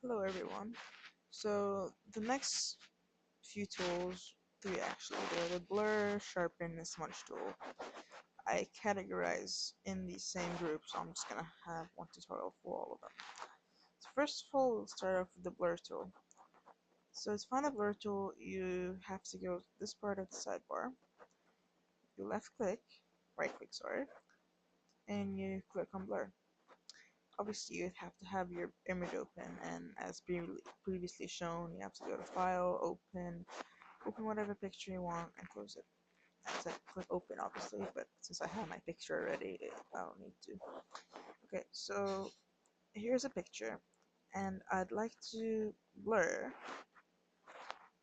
Hello everyone. So the next few tools, three actually, they're the blur, sharpen, and smudge tool. I categorize in the same group, so I'm just gonna have one tutorial for all of them. So first of all, we'll start off with the blur tool. So to find a blur tool, you have to go to this part of the sidebar. You left click, right click, sorry, and you click on blur. Obviously, you'd have to have your image open, and as previously shown, you have to go to File, open whatever picture you want, and close it. I said click open, obviously, but since I have my picture already, I don't need to. Okay, so here's a picture, and I'd like to blur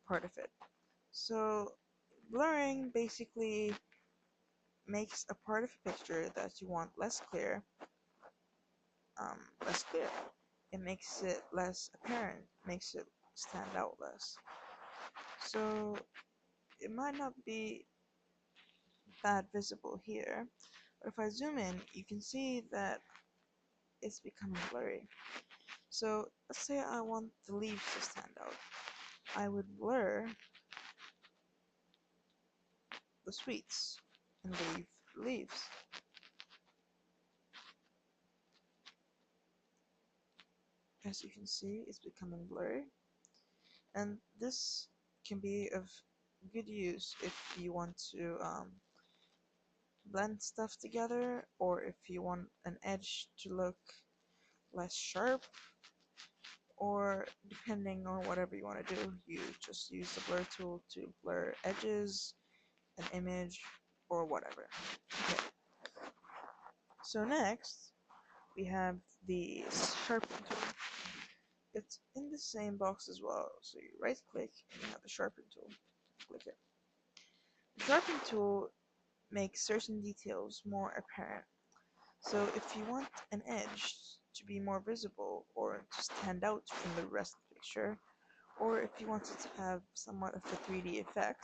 part of it. So blurring basically makes a part of a picture that you want less clear. It makes it less apparent, makes it stand out less. So it might not be that visible here, but if I zoom in, you can see that it's becoming blurry. So let's say I want the leaves to stand out. I would blur the sweets and leave the leaves. As you can see, it's becoming blurry. And this can be of good use if you want to blend stuff together, or if you want an edge to look less sharp, or depending on whatever you want to do, you just use the blur tool to blur edges, an image, or whatever. Okay, so next we have the Sharpen tool. It's in the same box as well, so you right click and you have the Sharpen tool. Click it. The Sharpen tool makes certain details more apparent. So if you want an edge to be more visible or to stand out from the rest of the picture, or if you wanted to have somewhat of a 3D effect,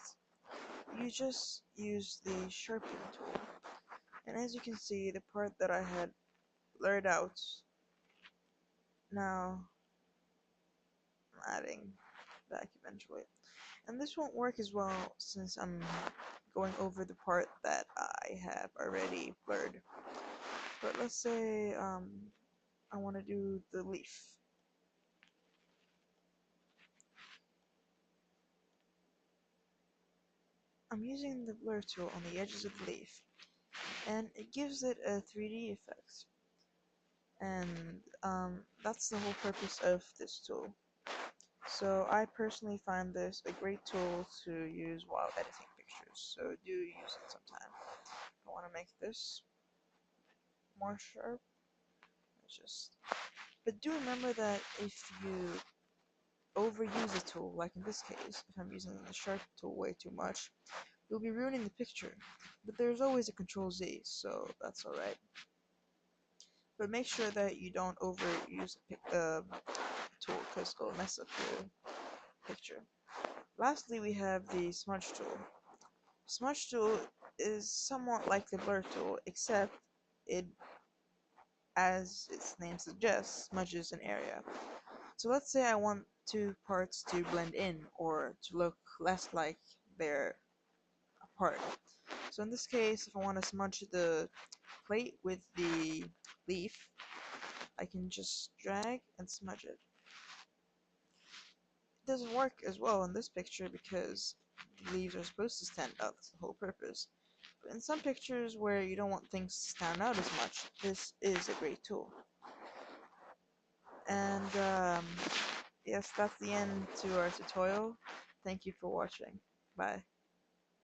you just use the Sharpen tool. And as you can see, the part that I had blurred out, now I'm adding back eventually. And this won't work as well since I'm going over the part that I have already blurred. But let's say I want to do the leaf. I'm using the blur tool on the edges of the leaf, and it gives it a 3D effect. And that's the whole purpose of this tool. So I personally find this a great tool to use while editing pictures, so do use it sometime. I want to make this more sharp. But do remember that if you overuse a tool, like in this case, if I'm using the sharp tool way too much, you'll be ruining the picture. But there's always a Control Z, so that's alright. But make sure that you don't overuse the tool because it'll mess up your picture. Lastly, we have the Smudge tool. Smudge tool is somewhat like the blur tool, except it, as its name suggests, smudges an area. So let's say I want two parts to blend in or to look less like they're apart. So in this case, if I want to smudge the plate with the leaf, I can just drag and smudge it. It doesn't work as well in this picture because the leaves are supposed to stand out. That's the whole purpose. But in some pictures where you don't want things to stand out as much, this is a great tool. And yes, that's the end to our tutorial. Thank you for watching. Bye.